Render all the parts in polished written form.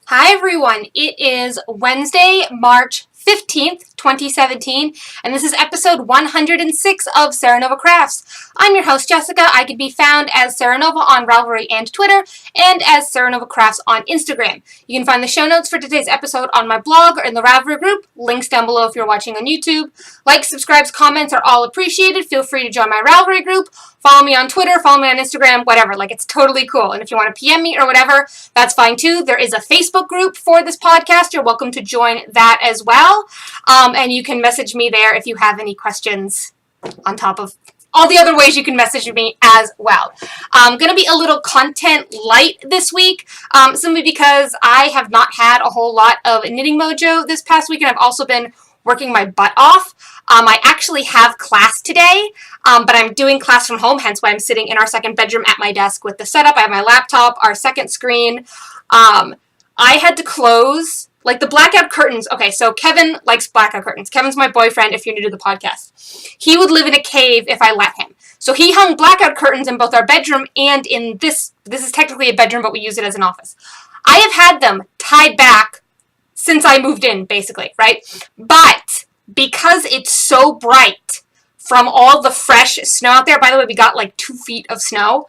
Hi everyone, it is Wednesday, March 15th, 2017, and this is episode 106 of Serenova Crafts. I'm your host, Jessica. I can be found as Serenova on Ravelry and Twitter, and as Serenova Crafts on Instagram. You can find the show notes for today's episode on my blog or in the Ravelry group, links down below if you're watching on YouTube. Likes, subscribes, comments are all appreciated. Feel free to join my Ravelry group. Follow me on Twitter, follow me on Instagram, whatever. It's totally cool. And if you want to PM me or whatever, that's fine too. There is a Facebook group for this podcast. You're welcome to join that as well. And you can message me there if you have any questions on top of all the other ways you can message me as well. I'm going to be a little content light this week, simply because I have not had a whole lot of knitting mojo this past week, and I've also been working my butt off. I actually have class today, but I'm doing class from home, hence why I'm sitting in our second bedroom at my desk with the setup. I have my laptop, our second screen. I had to close, the blackout curtains. Okay, so Kevin likes blackout curtains. Kevin's my boyfriend, if you're new to the podcast. He would live in a cave if I let him. So he hung blackout curtains in both our bedroom and in this is technically a bedroom, but we use it as an office. I have had them tied back since I moved in, basically, right? But because it's so bright from all the fresh snow out there, by the way, we got 2 feet of snow,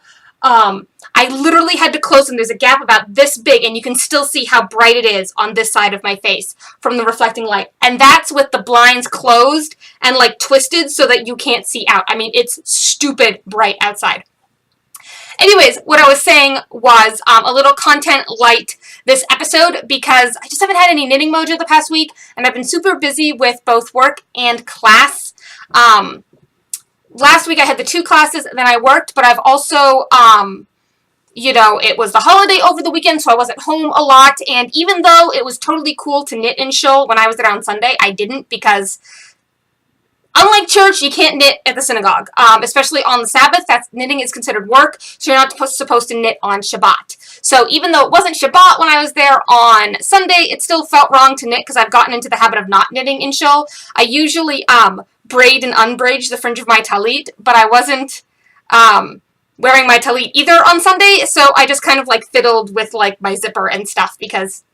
I literally had to close them. There's a gap about this big, and you can still see how bright it is on this side of my face from the reflecting light. And that's with the blinds closed and twisted so that you can't see out. I mean, it's stupid bright outside. Anyways, what I was saying was a little content light this episode because I just haven't had any knitting mojo the past week, and I've been super busy with both work and class. Last week I had the 2 classes, and then I worked, but I've also, it was the holiday over the weekend, so I wasn't home a lot, and even though it was totally cool to knit and shul when I was there on Sunday, I didn't because unlike church, you can't knit at the synagogue, especially on the Sabbath. Knitting is considered work, so you're not supposed to knit on Shabbat. So even though it wasn't Shabbat when I was there on Sunday, it still felt wrong to knit because I've gotten into the habit of not knitting in shul. I usually braid and unbraid the fringe of my talit, but I wasn't wearing my talit either on Sunday, so I just kind of fiddled with my zipper and stuff because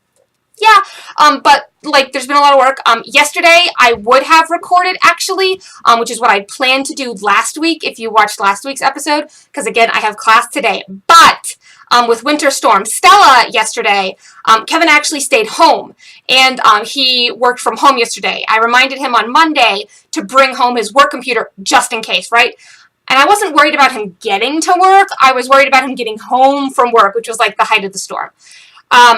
yeah, but there's been a lot of work. Yesterday I would have recorded actually, which is what I planned to do last week if you watched last week's episode, because again, I have class today. But with Winter Storm Stella yesterday, Kevin actually stayed home, and he worked from home yesterday. I reminded him on Monday to bring home his work computer just in case, right? And I wasn't worried about him getting to work. I was worried about him getting home from work, which was the height of the storm.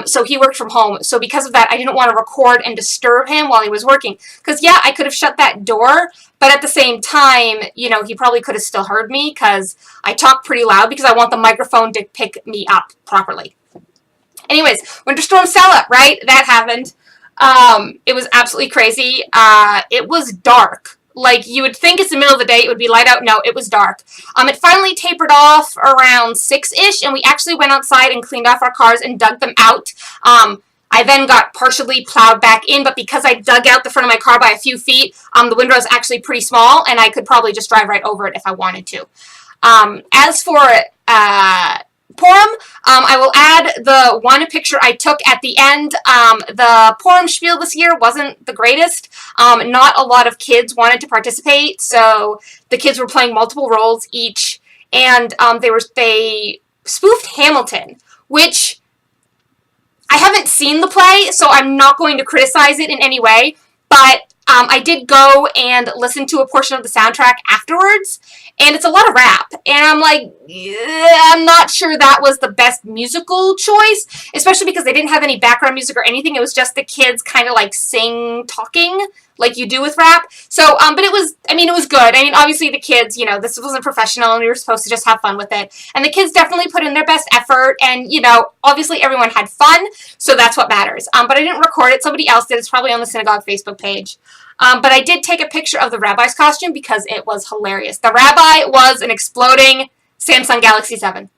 So he worked from home. So because of that, I didn't want to record and disturb him while he was working. Because, yeah, I could have shut that door, but at the same time, he probably could have still heard me because I talk pretty loud because I want the microphone to pick me up properly. Anyways, Winter Storm Stella, right? That happened. It was absolutely crazy. It was dark. You would think it's the middle of the day, it would be light out. No, it was dark. It finally tapered off around 6-ish, and we actually went outside and cleaned off our cars and dug them out. I then got partially plowed back in, but because I dug out the front of my car by a few feet, the window is actually pretty small, and I could probably just drive right over it if I wanted to. As for Purim, I will add the one picture I took at the end. The Purim spiel this year wasn't the greatest. Not a lot of kids wanted to participate, so the kids were playing multiple roles each, and they spoofed Hamilton, which I haven't seen the play, so I'm not going to criticize it in any way, but I did go and listen to a portion of the soundtrack afterwards, and it's a lot of rap, and I'm not sure that was the best musical choice, especially because they didn't have any background music or anything. It was just the kids kind of sing, talking, like you do with rap. So, but it was good. Obviously the kids, this wasn't professional, and we were supposed to just have fun with it, and the kids definitely put in their best effort, and, obviously everyone had fun, so that's what matters. But I didn't record it. Somebody else did. It's probably on the synagogue Facebook page. But I did take a picture of the rabbi's costume because it was hilarious. The rabbi was an exploding Samsung Galaxy 7.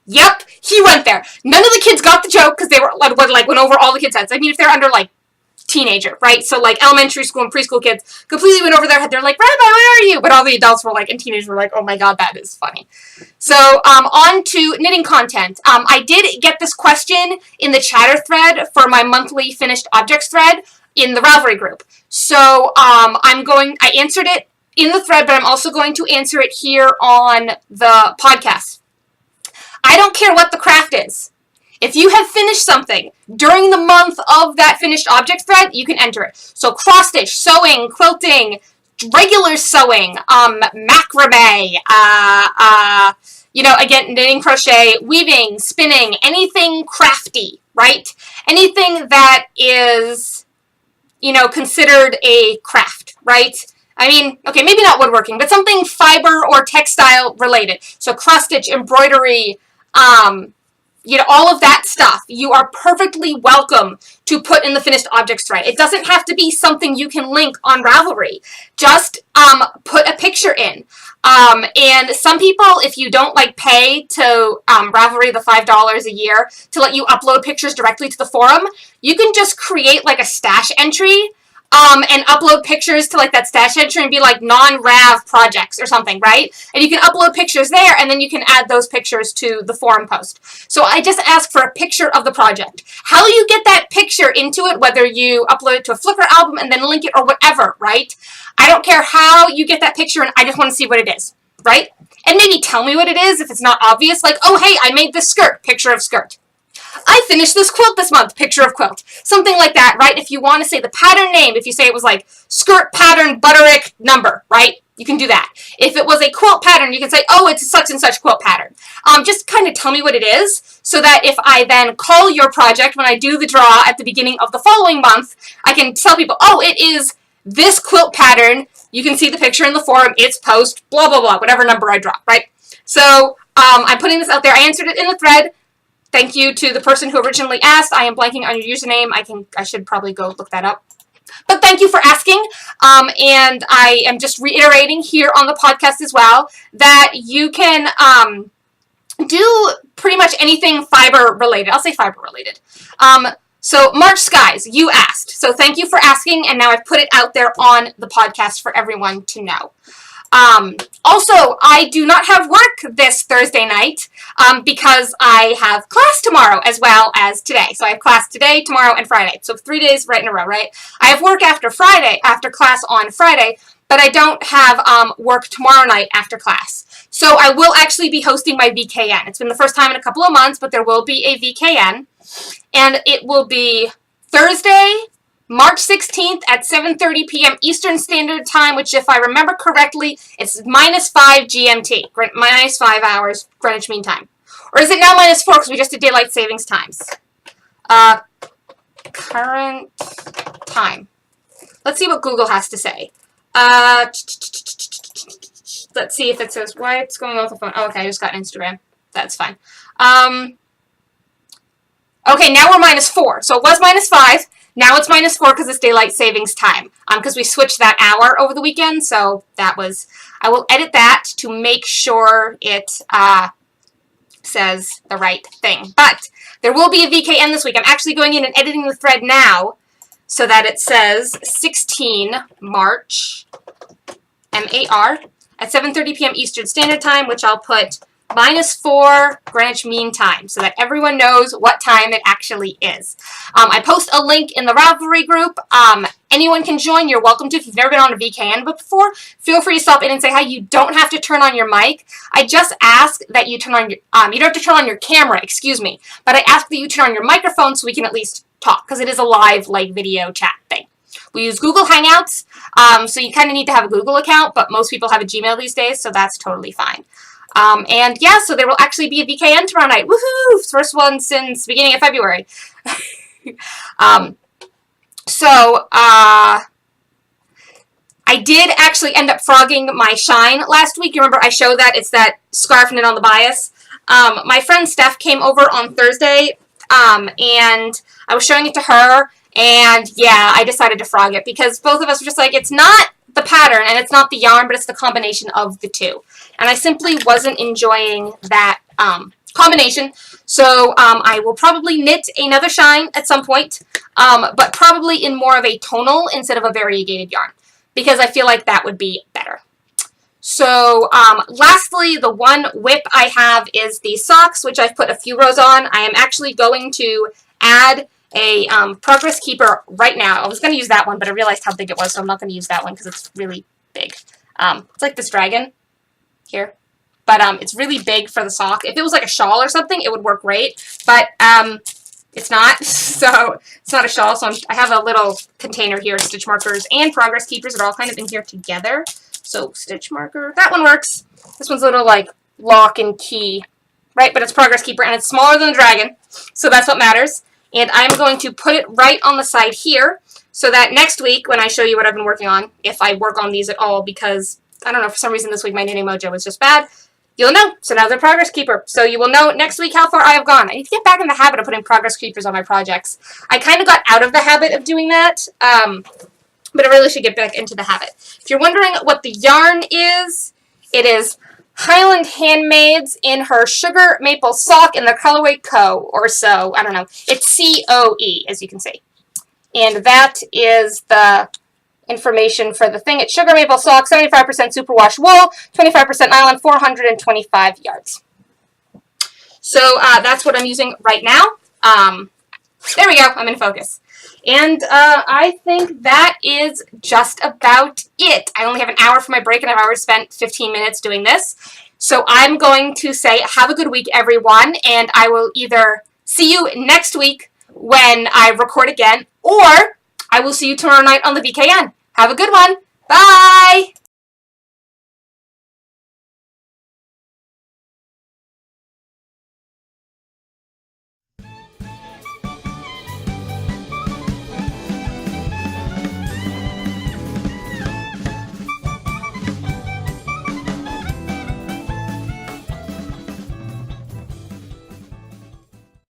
Yep, he went there. None of the kids got the joke because they went over all the kids' heads. If they're under teenager, right? So like elementary school and preschool kids completely went over their head. They're like, Rabbi, where are you? But all the adults were like, and teenagers were like, oh my God, that is funny. So on to knitting content. I did get this question in the chatter thread for my monthly finished objects thread in the Ravelry group. So I answered it in the thread, but I'm also going to answer it here on the podcast. I don't care what the craft is. If you have finished something during the month of that finished object thread, you can enter it. So cross stitch, sewing, quilting, regular sewing, macrame, again, knitting, crochet, weaving, spinning, anything crafty, right? Anything that is, considered a craft, right? I mean, okay, maybe not woodworking, but something fiber or textile related. So cross stitch, embroidery, all of that stuff, you are perfectly welcome to put in the finished objects thread. It doesn't have to be something you can link on Ravelry. Just put a picture in. And some people, if you don't pay to Ravelry the $5 a year to let you upload pictures directly to the forum, you can just create a stash entry and upload pictures to that stash entry and be non-Rav projects or something, right? And you can upload pictures there, and then you can add those pictures to the forum post. So I just ask for a picture of the project. How you get that picture into it, whether you upload it to a Flickr album and then link it or whatever, right? I don't care how you get that picture, and I just want to see what it is, right? And maybe tell me what it is if it's not obvious, oh, hey, I made this skirt, picture of skirt. I finished this quilt this month, picture of quilt. Something like that, right? If you want to say the pattern name, if you say it was skirt pattern butterick number, right? You can do that. If it was a quilt pattern, you can say, oh, it's such and such quilt pattern. Just kind of tell me what it is so that if I then call your project when I do the draw at the beginning of the following month, I can tell people, oh, it is this quilt pattern. You can see the picture in the forum. It's post, blah, blah, blah, whatever number I draw, right? So I'm putting this out there. I answered it in the thread. Thank you to the person who originally asked. I am blanking on your username. I should probably go look that up. But thank you for asking. And I am just reiterating here on the podcast as well that you can do pretty much anything fiber related. I'll say fiber related. So March Skies, you asked. So thank you for asking. And now I've put it out there on the podcast for everyone to know. Also, I do not have work this Thursday night because I have class tomorrow as well as today. So I have class today, tomorrow, and Friday. So 3 days right in a row, right? I have work after class on Friday, but I don't have work tomorrow night after class. So I will actually be hosting my VKN. It's been the first time in a couple of months, but there will be a VKN. And it will be Thursday, March 16th at 7:30 p.m. Eastern Standard Time, which, if I remember correctly, it's -5 GMT, -5 hours Greenwich Mean Time. Or is it now -4 because we just did daylight savings times? Current time. Let's see what Google has to say. Let's see if it says, what's going on with the phone? Oh, okay, I just got Instagram. That's fine. Okay, now we're -4. So it was -5. Now it's -4 because it's daylight savings time. Because we switched that hour over the weekend. So that was, I will edit that to make sure it says the right thing. But there will be a VKN this week. I'm actually going in and editing the thread now so that it says 16 March, M-A-R, at 7:30 p.m. Eastern Standard Time, which I'll put -4 Greenwich Mean Time so that everyone knows what time it actually is. I post a link in the Ravelry group. Anyone can join. You're welcome to. If you've never been on a VKN before, feel free to stop in and say hi. You don't have to turn on your mic. I just ask that you turn on your, you don't have to turn on your camera, excuse me, but I ask that you turn on your microphone so we can at least talk because it is a live video chat thing. We use Google Hangouts, so you kind of need to have a Google account, but most people have a Gmail these days, so that's totally fine. And yeah, so there will actually be a VKN tomorrow night. Woohoo! First one since the beginning of February. I did actually end up frogging my shine last week. You remember I showed that? It's that scarf knit on the bias. My friend Steph came over on Thursday, and I was showing it to her, and yeah, I decided to frog it because both of us were just like, it's not the pattern and it's not the yarn, but it's the combination of the two. And I simply wasn't enjoying that combination. So I will probably knit another shine at some point, but probably in more of a tonal instead of a variegated yarn, because I feel like that would be better. So lastly, the one whip I have is the socks, which I've put a few rows on. I am actually going to add a progress keeper right now. I was going to use that one, but I realized how big it was, so I'm not going to use that one because it's really big. It's like this dragon here, but it's really big for the sock. If it was like a shawl or something, it would work great, but it's not, so it's not a shawl, so I have a little container here, stitch markers and progress keepers that are all kind of in here together. So stitch marker, that one works. This one's a little like lock and key, right? But it's progress keeper and it's smaller than the dragon, so that's what matters. And I'm going to put it right on the side here so that next week when I show you what I've been working on, if I work on these at all, because I don't know, for some reason this week my knitting mojo was just bad, you'll know. So now they're progress keeper. So you will know next week how far I have gone. I need to get back in the habit of putting progress keepers on my projects. I kind of got out of the habit of doing that, but I really should get back into the habit. If you're wondering what the yarn is, it is Highland Handmaids in her Sugar Maple Sock in the colorway Co, or so, I don't know. It's COE, as you can see. And that is the information for the thing. It's Sugar Maple Sock, 75% superwash wool, 25% nylon, 425 yards. So that's what I'm using right now. There we go, I'm in focus. And I think that is just about it. I only have an hour for my break, and I've already spent 15 minutes doing this. So I'm going to say have a good week, everyone, and I will either see you next week when I record again, or I will see you tomorrow night on the VKN. Have a good one. Bye!